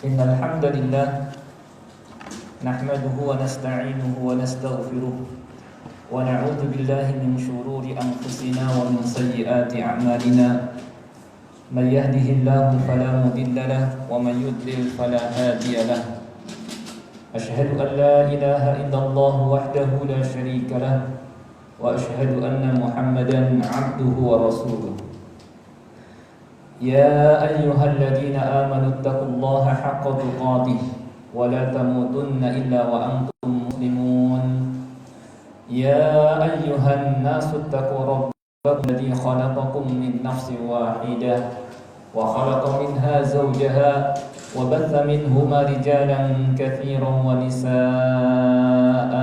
إن الحمد لله نحمده ونستعينه ونستغفره ونعوذ بالله من شرور أنفسنا ومن سيئات أعمالنا من يهده الله فلا مضل له ومن يضلل فلا هادي له أشهد أن لا إله إلا الله وحده لا شريك له وأشهد أن محمدا عبده ورسوله يا أيها الذين آمنوا اتقوا الله حق تقاته ولا تموتن إلا وأنتم مسلمون يا أيها الناس اتقوا ربكم الذي خلقكم من نفس واحدة وخلق منها زوجها وبث منهما رجالا كثيرا ونساء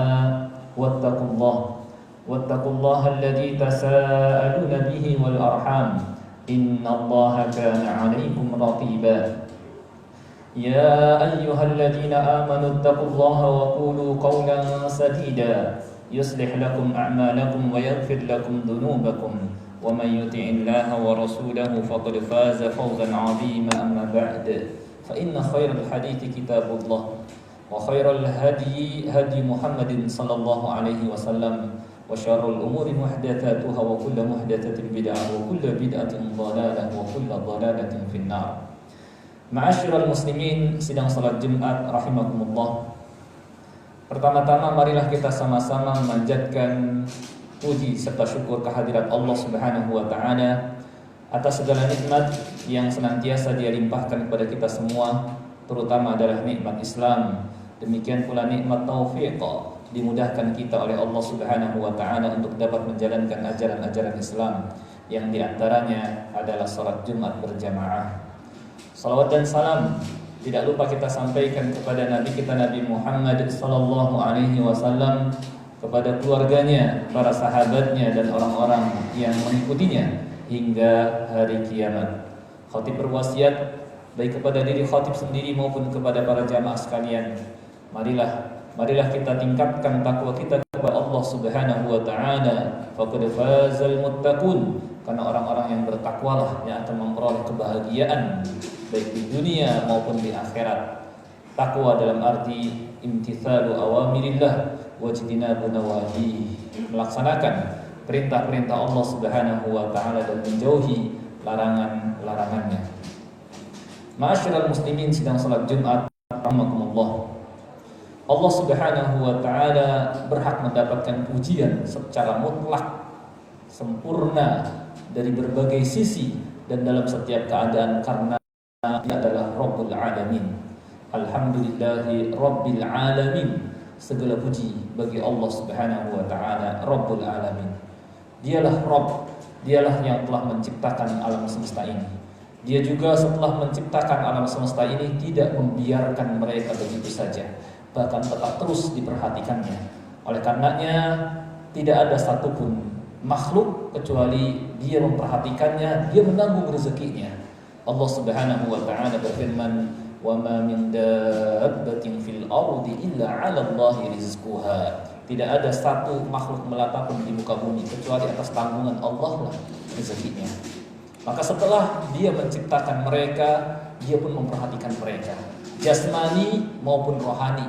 واتقوا الله الذي تساءلون به والأرحام إن الله كان عليكم رقيبا يا أيها الذين آمنوا اتقوا الله وقولوا قولا سديدا يصلح لكم أعمالكم ويغفر لكم ذنوبكم ومن يطع الله ورسوله فقد فاز فوزا عظيما أما بعد فإن خير الحديث كتاب الله وخير الهدي هدي محمد صلى الله عليه وسلم وشر الأمور محدثاتها وكل محدثة بدعة وكل بدعة ضلالة وكل ضلالة في النار. Ma'asyiral muslimin, sidang salat Jumat rahimakumullah. Pertama-tama marilah kita sama-sama memanjatkan puji serta syukur kehadirat Allah Subhanahu wa taala atas segala nikmat yang senantiasa Dia limpahkan kepada kita semua, terutama adalah nikmat Islam. Demikian pula nikmat taufik, dimudahkan kita oleh Allah Subhanahu wa taala untuk dapat menjalankan ajaran-ajaran Islam yang diantaranya adalah salat Jumat berjamaah. Salawat dan salam tidak lupa kita sampaikan kepada Nabi kita Nabi Muhammad sallallahu alaihi wasallam, kepada keluarganya, para sahabatnya dan orang-orang yang mengikutinya hingga hari kiamat. Khatib berwasiat baik kepada diri khatib sendiri maupun kepada para jamaah sekalian, Marilah kita tingkatkan takwa kita kepada Allah Subhanahu wa taala. Faqad fazal muttaqun, karena orang-orang yang bertakwalah yang akan memperoleh kebahagiaan baik di dunia maupun di akhirat. Takwa dalam arti imtithalu awamirillah wa ijtinabu nawahi, melaksanakan perintah-perintah Allah Subhanahu wa taala dan menjauhi larangan-larangannya. Ma'asyiral muslimin, sidang salat Jumat rahimakumullah. Allah Subhanahu wa taala berhak mendapatkan pujian secara mutlak, sempurna dari berbagai sisi dan dalam setiap keadaan, karena Dia adalah Rabbul Alamin. Alhamdulillahi Rabbil Alamin. Segala puji bagi Allah Subhanahu wa taala, Rabbul Alamin. Dialah Rabb, Dialah yang telah menciptakan alam semesta ini. Dia juga setelah menciptakan alam semesta ini tidak membiarkan mereka begitu saja, bahkan tetap terus diperhatikannya. Oleh karenanya tidak ada satupun makhluk kecuali Dia memperhatikannya, Dia menanggung rezekinya. Allah Subhanahu wa taala berfirman, "Wa ma min dabbatin fil ardi illa 'ala Allahi rizquha." Tidak ada satu makhluk melata pun di muka bumi kecuali atas tanggungan Allah lah rezekinya. Maka setelah Dia menciptakan mereka, Dia pun memperhatikan mereka, jasmani maupun rohani,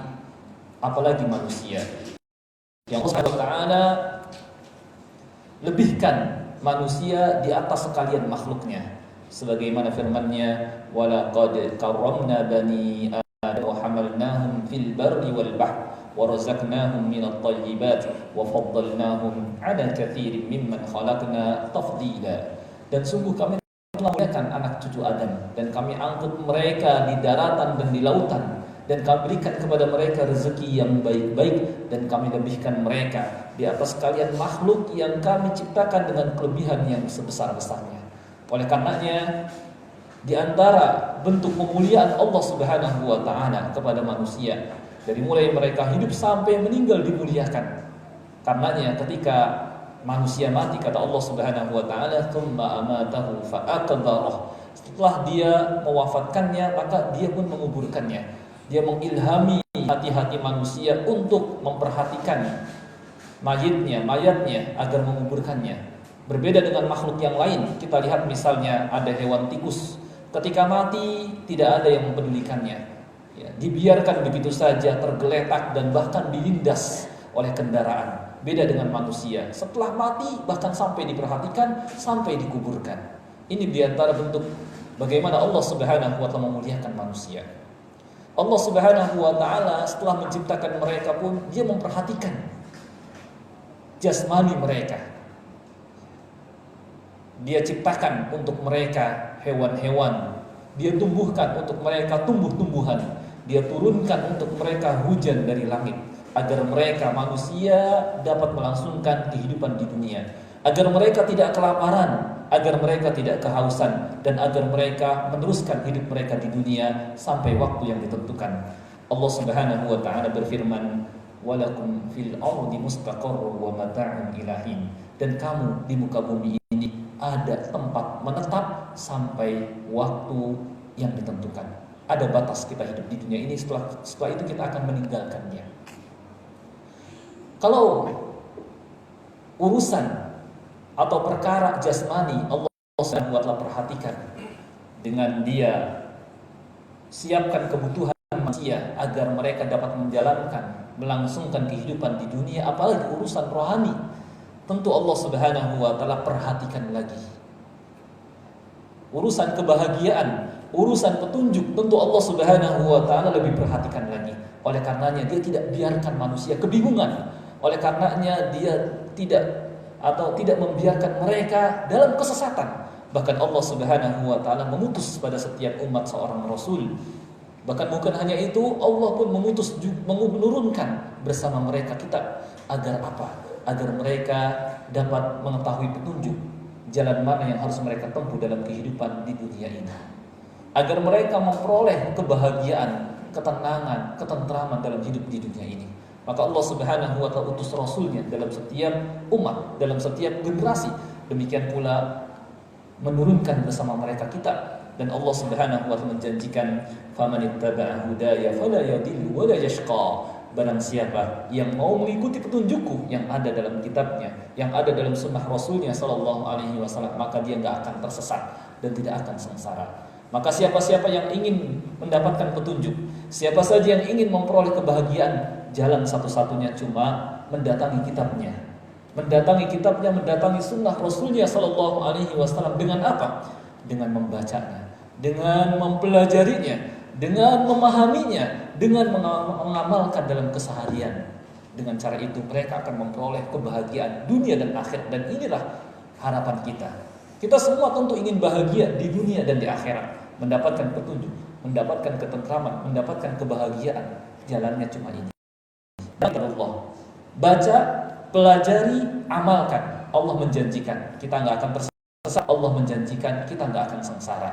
apalagi manusia. Yang Allah Ta'ala lebihkan manusia di atas sekalian makhluknya, sebagaimana firman-Nya, walaqad karramna bani adam wa hamalnahum fil barri wal bahr wa razaqnahum minat thayyibat wa faddalnahum 'ala katsirin mimman khalaqna tafdila. Dan sungguh kami telah memuliakan anak cucu Adam, dan kami angkut mereka di daratan dan di lautan, dan kami berikan kepada mereka rezeki yang baik-baik, dan kami lebihkan mereka di atas sekalian makhluk yang kami ciptakan dengan kelebihan yang sebesar-besarnya. Oleh karenanya, di antara bentuk pemuliaan Allah Subhanahu wa taala kepada manusia, dari mulai mereka hidup sampai meninggal dimuliakan. Karenanya ketika manusia mati, kata Allah Subhanahu wa taala, "Tsumma amatahu fa aqbarah." Setelah Dia mewafatkannya, maka Dia pun menguburkannya. Dia mengilhami hati-hati manusia untuk memperhatikan mayatnya agar menguburkannya. Berbeda dengan makhluk yang lain, kita lihat misalnya ada hewan tikus. Ketika mati tidak ada yang mempedulikannya. Ya, dibiarkan begitu saja tergeletak dan bahkan dilindas oleh kendaraan. Beda dengan manusia, setelah mati bahkan sampai diperhatikan, sampai dikuburkan. Ini diantara bentuk bagaimana Allah Subhanahu wa Ta'ala memuliakan manusia. Allah Subhanahu wa Ta'ala setelah menciptakan mereka pun Dia memperhatikan jasmani mereka. Dia ciptakan untuk mereka hewan-hewan, Dia tumbuhkan untuk mereka tumbuh-tumbuhan, Dia turunkan untuk mereka hujan dari langit, agar mereka manusia dapat melangsungkan kehidupan di dunia, agar mereka tidak kelaparan, agar mereka tidak kehausan, dan agar mereka meneruskan hidup mereka di dunia sampai waktu yang ditentukan. Allah Subhanahu wa Ta'ala berfirman, walakum fil ardi mustaqarrun wa mata'un ilahin, dan kamu di muka bumi ini ada tempat menetap sampai waktu yang ditentukan. Ada batas kita hidup di dunia ini, setelah itu kita akan meninggalkannya. Kalau urusan atau perkara jasmani Allah Subhanahu wa Ta'ala perhatikan, dengan Dia siapkan kebutuhan manusia agar mereka dapat menjalankan, melangsungkan kehidupan di dunia, apalagi urusan rohani, tentu Allah Subhanahu wa Ta'ala perhatikan lagi. Urusan kebahagiaan, urusan petunjuk, tentu Allah Subhanahu wa Ta'ala lebih perhatikan lagi. Oleh karenanya Dia tidak biarkan manusia kebingungan. Oleh karenanya Dia tidak membiarkan mereka dalam kesesatan. Bahkan Allah Subhanahu wa Ta'ala mengutus pada setiap umat seorang rasul. Bahkan bukan hanya itu, Allah pun menurunkan bersama mereka kitab. Agar apa? Agar mereka dapat mengetahui petunjuk jalan mana yang harus mereka tempuh dalam kehidupan di dunia ini, agar mereka memperoleh kebahagiaan, ketenangan, ketentraman dalam hidup di dunia ini. Maka Allah Subhanahu wa Ta'ala utus Rasulnya dalam setiap umat, dalam setiap generasi. Demikian pula menurunkan bersama mereka kitab. Dan Allah Subhanahu wa Ta'ala menjanjikan, famanittaba'a hudaya fala yadhillu wa la yashqa. Barang siapa yang mau mengikuti petunjukku yang ada dalam kitabnya, yang ada dalam sunnah Rasulnya sallallahu alaihi wasallam, maka dia enggak akan tersesat dan tidak akan sengsara. Maka siapa-siapa yang ingin mendapatkan petunjuk, siapa saja yang ingin memperoleh kebahagiaan, jalan satu-satunya cuma mendatangi kitabnya. Mendatangi kitabnya, mendatangi sunnah Rasulnya sallallahu alaihi wasallam. Dengan apa? Dengan membacanya, dengan mempelajarinya, dengan memahaminya, dengan mengamalkan dalam keseharian. Dengan cara itu mereka akan memperoleh kebahagiaan dunia dan akhirat. Dan inilah harapan kita. Kita semua tentu ingin bahagia di dunia dan di akhirat, mendapatkan petunjuk, mendapatkan ketentraman, mendapatkan kebahagiaan. Jalannya cuma ini. Allah, baca, pelajari, amalkan. Allah menjanjikan kita nggak akan tersesat. Allah menjanjikan kita nggak akan sengsara.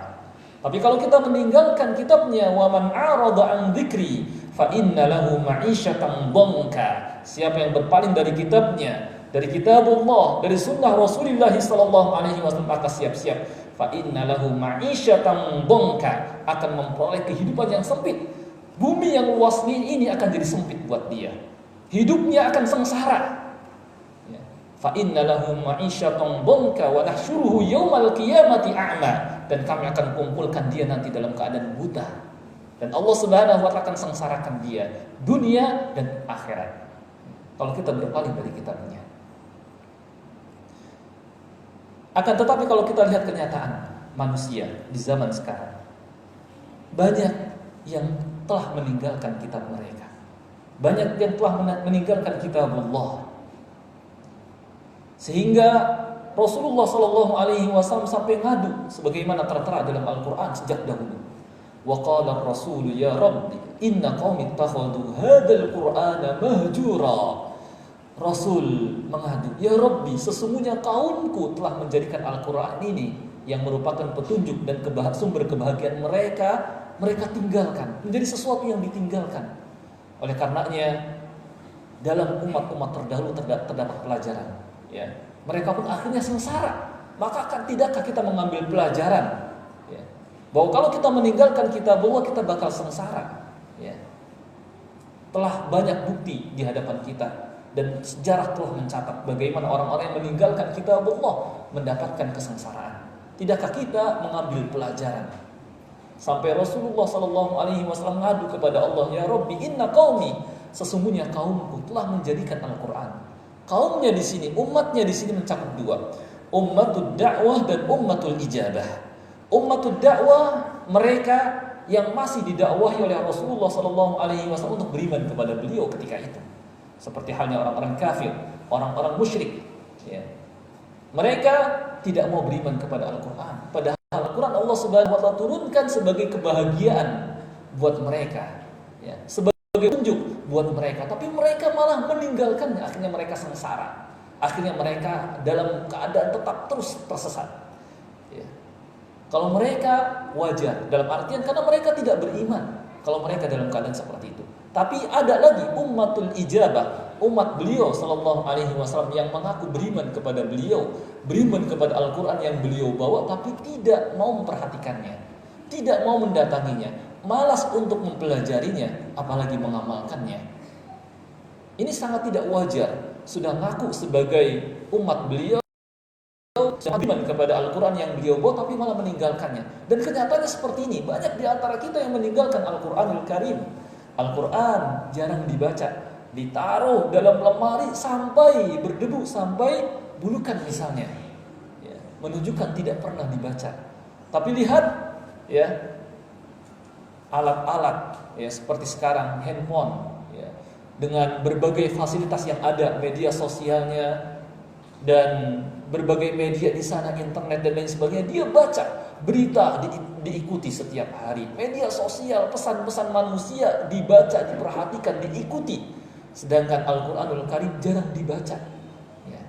Tapi kalau kita meninggalkan kitabnya, wa man a'rada an dzikri fa inna lahu ma'isyatan dhanka. Siapa yang berpaling dari kitabnya, dari kitabullah, dari sunnah Rasulullah sallallahu alaihi wasallam, maka siap-siap fa inna lahu ma'isyatan dhanka, akan memperoleh kehidupan yang sempit. Bumi yang luas ini akan jadi sempit buat dia. Hidupnya akan sengsara. Fa inna lahu ma'isyatan dhanka wa nahsyuruhu yaumal qiyamati a'ma. Dan kami akan kumpulkan dia nanti dalam keadaan buta. Dan Allah Subhanahu wa Ta'ala akan sengsarakan dia dunia dan akhirat kalau kita berpaling dari kitabnya. Akan tetapi kalau kita lihat kenyataan manusia di zaman sekarang, banyak yang telah meninggalkan kitab mereka. Banyak yang telah meninggalkan kitab Allah. Sehingga Rasulullah sallallahu alaihi wasallam sampai ngadu sebagaimana tertera dalam Al-Qur'an sejak dahulu. Wa qala ar-rasul ya rabbi inna qaumi ittakhadhu hadzal qur'ana mahjura. Rasul mengadu, ya Rabbi, sesungguhnya kaumku telah menjadikan Al-Qur'an ini yang merupakan petunjuk dan sumber kebahagiaan mereka tinggalkan, menjadi sesuatu yang ditinggalkan. Oleh karenanya dalam umat-umat terdahulu terdapat pelajaran, ya. Mereka pun akhirnya sengsara. Maka tidakkah kita mengambil pelajaran, ya, bahwa kalau kita meninggalkan kitabullah kita bakal sengsara, ya. Telah banyak bukti di hadapan kita dan sejarah telah mencatat bagaimana orang-orang yang meninggalkan kitabullah mendapatkan kesengsaraan. Tidakkah kita mengambil pelajaran? Sampai Rasulullah sallallahu alaihi wasallam ngadu kepada Allah, "Ya Rabbi, inna qaumi," sesungguhnya kaumku telah menjadikan Al-Qur'an. Kaumnya di sini, umatnya di sini mencakup dua. Ummatud dakwah dan ummatul ijabah. Ummatud dakwah mereka yang masih didakwahi oleh Rasulullah sallallahu alaihi wasallam untuk beriman kepada beliau ketika itu. Seperti halnya orang-orang kafir, orang-orang musyrik, ya. Mereka tidak mau beriman kepada Al-Qur'an. Padahal Al-Quran Allah Subhanahu wa Ta'ala turunkan sebagai kebahagiaan buat mereka, ya, sebagai tunjuk buat mereka. Tapi mereka malah meninggalkannya. Akhirnya mereka sengsara. Akhirnya mereka dalam keadaan tetap terus tersesat. Ya. Kalau mereka wajar, dalam artian karena mereka tidak beriman. Kalau mereka dalam keadaan seperti itu. Tapi ada lagi ummatul ijabah, umat beliau sallallahu alaihi wasallam yang mengaku beriman kepada beliau, beriman kepada Al-Qur'an yang beliau bawa, tapi tidak mau memperhatikannya, tidak mau mendatanginya, malas untuk mempelajarinya, apalagi mengamalkannya. Ini sangat tidak wajar. Sudah ngaku sebagai umat beliau, beriman kepada Al-Quran yang beliau bawa, tapi malah meninggalkannya. Dan kenyataannya seperti ini. Banyak di antara kita yang meninggalkan Al-Quranul Karim. Al-Quran jarang dibaca, ditaruh dalam lemari sampai berdebu, sampai bulukan misalnya, ya, menunjukkan tidak pernah dibaca. Tapi lihat, ya, alat-alat, ya, seperti sekarang handphone, ya, dengan berbagai fasilitas yang ada, media sosialnya dan berbagai media di sana, internet dan lain sebagainya, dia baca berita, diikuti setiap hari. Media sosial, pesan-pesan manusia dibaca, diperhatikan, diikuti. Sedangkan Al-Quranul Karim jarang dibaca, ya.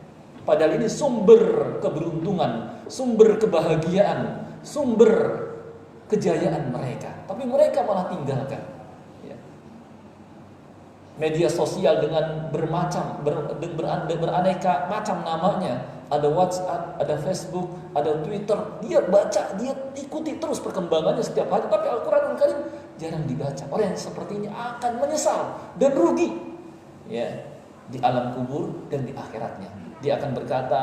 Padahal ini sumber keberuntungan, sumber kebahagiaan, sumber kejayaan mereka. Tapi mereka malah tinggalkan, ya. Media sosial dengan beraneka macam namanya. Ada WhatsApp, ada Facebook, ada Twitter. Dia baca, dia ikuti terus perkembangannya setiap hari. Tapi Al-Quranul Karim jarang dibaca. Orang yang seperti ini akan menyesal dan rugi, ya, di alam kubur dan di akhiratnya. Dia akan berkata,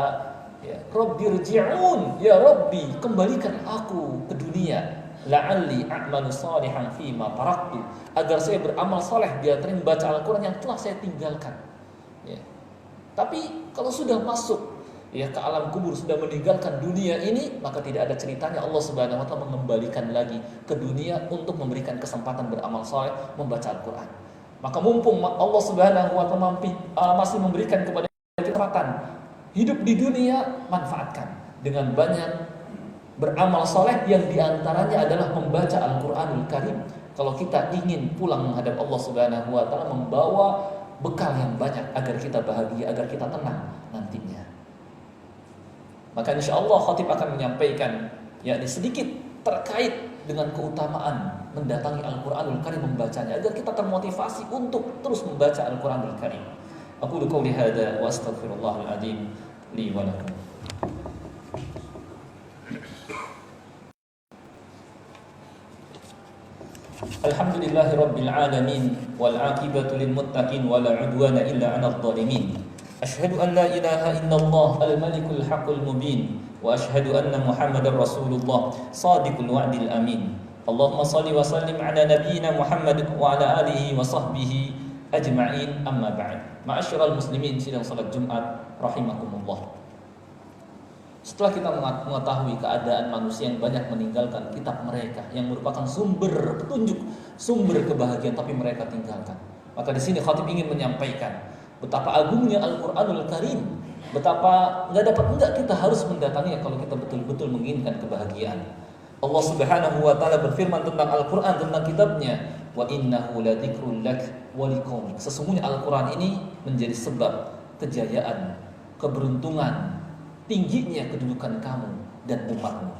ya, Rabbirji'un, ya Rabbi, kembalikan aku ke dunia. La'alli a'malu salihan fima taraktu, agar saya beramal saleh di antara membaca Al-Quran yang telah saya tinggalkan, ya. Tapi kalau sudah masuk, ya, ke alam kubur, sudah meninggalkan dunia ini, maka tidak ada ceritanya Allah Subhanahu wa Ta'ala mengembalikan lagi ke dunia untuk memberikan kesempatan beramal saleh, membaca Al-Quran. Maka mumpung Allah Subhanahu wa Ta'ala masih memberikan kepada kita kesempatan hidup di dunia, manfaatkan dengan banyak beramal saleh, yang diantaranya adalah membaca Al-Quranul Karim. Kalau kita ingin pulang menghadap Allah Subhanahu wa Ta'ala, membawa bekal yang banyak agar kita bahagia, agar kita tenang nantinya. Maka insya Allah khatib akan menyampaikan, yakni sedikit terkait dengan keutamaan mendatangi Al-Quranul Karim, membacanya, agar kita termotivasi untuk terus membaca Al-Quranul Karim. Aku qouli hadza wa astaghfirullahal azim li wa lakum. Alhamdulillahi rabbil alamin, wal aqibatu lil muttaqin, wala udwana illa 'alal zalimin. Asyhadu an la ilaha illallah al-malikul haqqul mubin, wa asyhadu anna Muhammadar Rasulullah shadiqul wa'dil amin. Allahumma shalli wa sallim ala nabiyyina Muhammad wa ala alihi wa sahbihi ajma'in, amma ba'd. Ma'asyiral muslimin sidang salat Jumat rahimakumullah. Setelah kita mengetahui keadaan manusia yang banyak meninggalkan kitab mereka yang merupakan sumber petunjuk, sumber kebahagiaan, tapi mereka tinggalkan, maka di sini khatib ingin menyampaikan betapa agungnya Al-Quranul Karim, betapa enggak kita harus mendatanginya kalau kita betul-betul menginginkan kebahagiaan. Allah Subhanahu wa Ta'ala berfirman tentang Al-Quran, tentang kitabnya, wa innahu ladzikrun lak wa liqaumik. Sesungguhnya Al-Quran ini menjadi sebab kejayaan, keberuntungan, tingginya kedudukan kamu dan umatmu.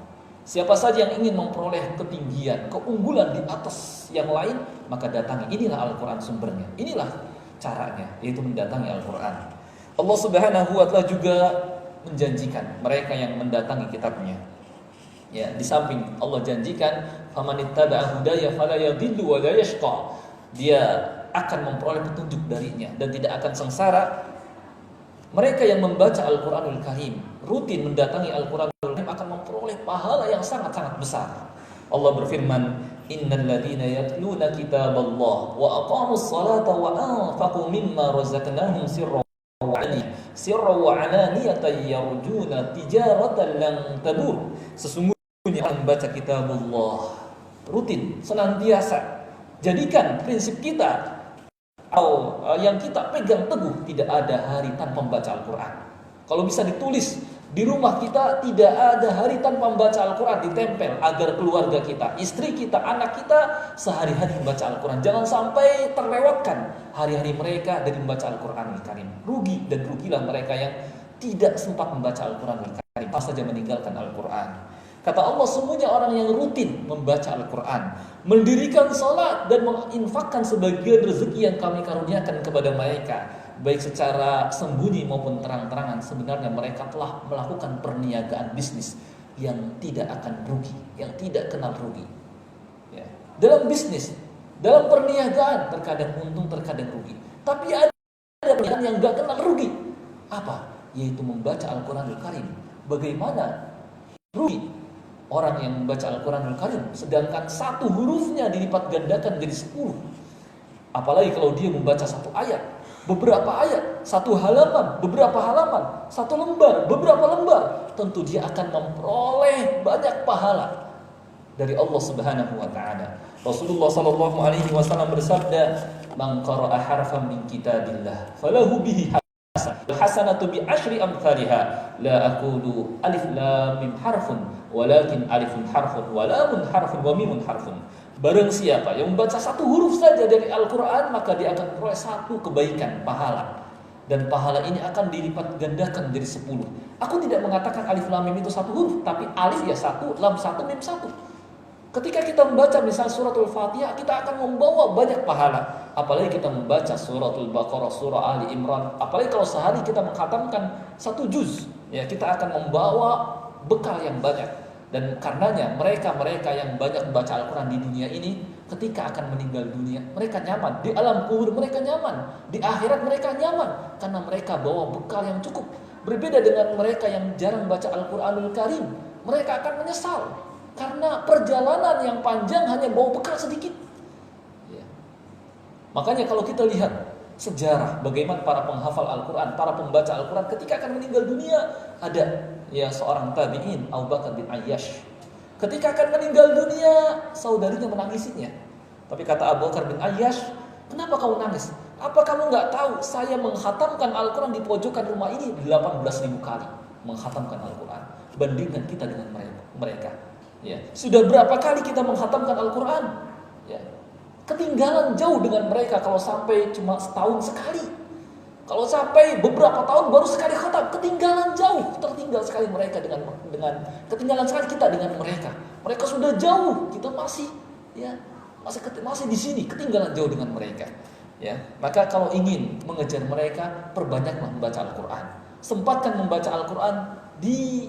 Siapa saja yang ingin memperoleh ketinggian, keunggulan di atas yang lain, maka datangi. Inilah Al-Quran sumbernya. Inilah caranya, yaitu mendatangi Al-Quran. Allah Subhanahu wa Ta'ala juga menjanjikan mereka yang mendatangi kitabnya, ya, di samping Allah janjikan, famanittaba'a hudaya fala yadhillu wa la yashqa, dia akan memperoleh petunjuk darinya dan tidak akan sengsara. Mereka yang membaca Al-Quranul Karim, rutin mendatangi Al-Quranul Karim, akan memperoleh pahala yang sangat-sangat besar. Allah berfirman, innal ladzina yatluna kitaballah wa aqamus salata wa anfaqu mimma razaqnahum sirran wa alaniyatan yarjuna tijaratan lan tadur. Sesungguhnya membaca kitabullah rutin, senantiasa. Jadikan prinsip kita atau yang kita pegang teguh, tidak ada hari tanpa membaca Al-Quran. Kalau bisa ditulis di rumah kita, tidak ada hari tanpa membaca Al-Quran, ditempel agar keluarga kita, istri kita, anak kita sehari-hari membaca Al-Quran. Jangan sampai terlewatkan hari-hari mereka dari membaca Al-Quran Al-Karim. Rugi dan rugilah mereka yang tidak sempat membaca Al-Quran Al-Karim, pas saja meninggalkan Al-Quran. Kata Allah, semuanya orang yang rutin membaca Al-Quran, mendirikan salat dan menginfakkan sebagian rezeki yang kami karuniakan kepada mereka, baik secara sembunyi maupun terang-terangan, sebenarnya mereka telah melakukan perniagaan bisnis yang tidak akan rugi, yang tidak kenal rugi. Ya. Dalam bisnis, dalam perniagaan, terkadang untung, terkadang rugi. Tapi ada perniagaan yang gak kenal rugi. Apa? Yaitu membaca Al-Quran Al-Karim. Bagaimana rugi orang yang membaca Al-Quran Al-Karim, sedangkan satu hurufnya dilipat gandakan jadi 10. Apalagi kalau dia membaca satu ayat, beberapa ayat, satu halaman, beberapa halaman, satu lembar, beberapa lembar, tentu dia akan memperoleh banyak pahala dari Allah Subhanahu wa taala. Rasulullah sallallahu alaihi wasallam bersabda, "Man qara'a harfan min kitabillah falahu bihi hasanatu bi asyri amsalha la aqulu alif lam mim harfun walakin alifun harfun wa lamun harfun wa mimun harfun." Barang siapa yang membaca satu huruf saja dari Al-Quran, maka dia akan memperoleh satu kebaikan, pahala. Dan pahala ini akan dilipat gandakan jadi 10. Aku tidak mengatakan alif lam mim itu satu huruf, tapi alif ya satu, lam satu, mim satu. Ketika kita membaca misal suratul Fatihah, kita akan membawa banyak pahala. Apalagi kita membaca suratul Baqarah, surah Ali Imran. Apalagi kalau sehari kita mengkhatamkan satu juz, ya kita akan membawa bekal yang banyak. Dan karenanya mereka yang banyak membaca Al-Quran di dunia ini, ketika akan meninggal dunia, mereka nyaman. Di alam kubur mereka nyaman. Di akhirat mereka nyaman. Karena mereka bawa bekal yang cukup. Berbeda dengan mereka yang jarang baca Al-Quranul Karim. Mereka akan menyesal. Karena perjalanan yang panjang hanya bawa bekal sedikit. Ya. Makanya kalau kita lihat sejarah bagaimana para penghafal Al-Quran, para pembaca Al-Quran ketika akan meninggal dunia, ada ya seorang tabi'in, Abu Bakar bin Ayyash. Ketika akan meninggal dunia, saudarinya menangisinya. Tapi kata Abu Bakar bin Ayyash, "Kenapa kamu nangis? Apa kamu nggak tahu saya menghatamkan Al-Quran di pojokan rumah ini 18.000 kali menghatamkan Al-Quran. Bandingkan kita dengan mereka. Ya. Sudah berapa kali kita menghatamkan Al-Quran? Ya. Ketinggalan jauh dengan mereka kalau sampai cuma setahun sekali. Kalau sampai beberapa tahun baru sekali khatam, ketinggalan jauh. Tertinggal sekali mereka dengan ketinggalan sekali kita dengan mereka. Mereka sudah jauh, kita masih di sini, ketinggalan jauh dengan mereka. Ya. Maka kalau ingin mengejar mereka, perbanyaklah membaca Al-Quran. Sempatkan membaca Al-Quran di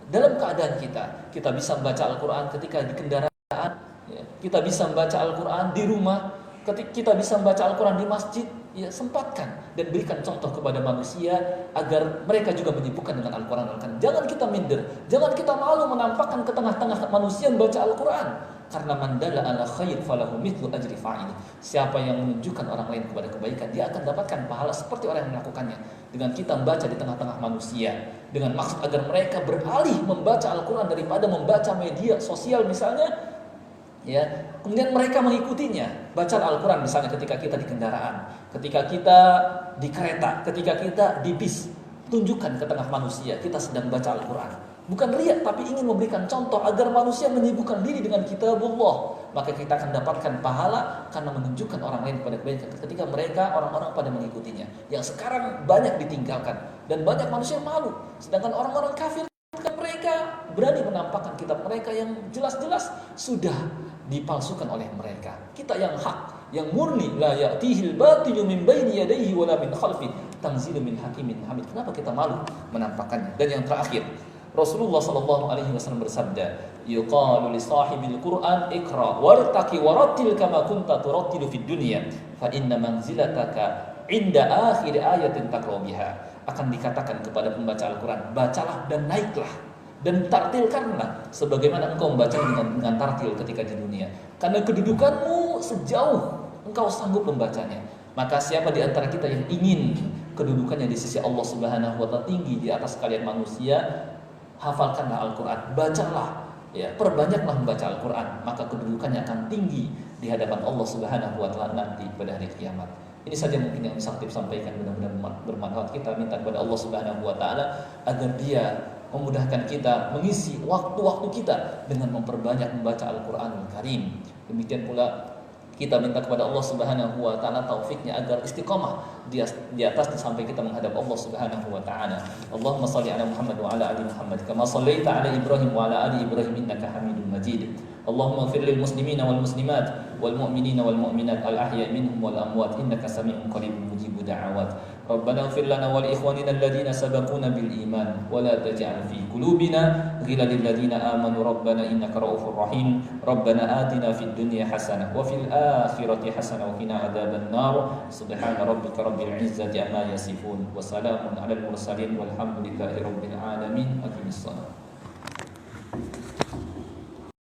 dalam keadaan kita bisa membaca Al-Quran ketika di kendaraan, ya. Kita bisa membaca Al-Quran di rumah, kita bisa membaca Al-Quran di masjid. Ya, sempatkan dan berikan contoh kepada manusia agar mereka juga menyibukkan dengan Al-Quran. Jangan kita minder, jangan kita malu menampakkan ke tengah-tengah manusia membaca Al-Quran. Karena mandala ala khair falahu mithlu ajri fa'ili. Siapa yang menunjukkan orang lain kepada kebaikan, dia akan dapatkan pahala seperti orang yang melakukannya. Dengan kita membaca di tengah-tengah manusia, dengan maksud agar mereka beralih membaca Al-Quran daripada membaca media sosial misalnya, ya, kemudian mereka mengikutinya. Baca Al-Quran misalnya ketika kita di kendaraan, ketika kita di kereta, ketika kita di bis. Tunjukkan ke tengah manusia kita sedang baca Al-Quran. Bukan riya, tapi ingin memberikan contoh agar manusia menyibukkan diri dengan kitabullah. Maka kita akan dapatkan pahala karena menunjukkan orang lain kepada kebaikan ketika mereka orang-orang pada mengikutinya. Yang sekarang banyak ditinggalkan dan banyak manusia malu. Sedangkan orang-orang kafir, mereka berani menampakkan kitab mereka yang jelas-jelas sudah dipalsukan oleh mereka. Kita yang hak, yang murni, la ya'tihil batilu min baini yadayhi wala min khalfi tanzilu min hakimin hamid. Kenapa kita malu menampakkannya? Dan yang terakhir, Rasulullah sallallahu alaihi wasallam bersabda, "Yuqalu li sahibil Qur'an iqra wartaqi warattil kama kunta turattilu fid dunya, fa inna manzilataka inda akhir ayatin taqra biha." Akan dikatakan kepada pembaca Al-Quran, bacalah dan naiklah dan tartilkanlah sebagaimana engkau membaca dengan tartil ketika di dunia, karena kedudukanmu sejauh engkau sanggup membacanya. Maka siapa di antara kita yang ingin kedudukannya di sisi Allah Subhanahu wa taala tinggi di atas kalian manusia, hafalkanlah Al-Qur'an, bacalah, ya, perbanyaklah membaca Al-Qur'an, maka kedudukannya akan tinggi di hadapan Allah Subhanahu wa taala nanti pada hari kiamat. Ini saja mungkin yang bisa kita sampaikan, mudah-mudahan bermanfaat. Kita minta kepada Allah Subhanahu wa taala agar Dia memudahkan kita mengisi waktu-waktu kita dengan memperbanyak membaca Al-Qur'anul Karim. Demikian pula kita minta kepada Allah Subhanahu wa taala taufiknya agar istiqamah di atas sampai kita menghadap Allah Subhanahu wa taala. Allahumma shalli ala Muhammad wa ala ali Muhammad kama shallaita ala Ibrahim wa ala ali Ibrahim innaka Hamidum Majid. Allahumma ighfir lil muslimina wal muslimat wal mu'minina wal mu'minat al ahya'i minhum wal amwat innaka sami'un qaribun mujibud da'awat. Rabbana ighfir lana wa li ikhwanina alladhina sabaquna bil iman wa la taj'al fi qulubina ghillan lil ladzina amanu rabbana innaka ra'ufur rahim. Rabbana atina fid dunya hasanah wa fil akhirati hasanah wa qina adzaban nar. Subhana rabbika rabbil izzati amma yasifun wa salamun alal mursalin walhamdulillahi rabbil alamin. Aqimissalam.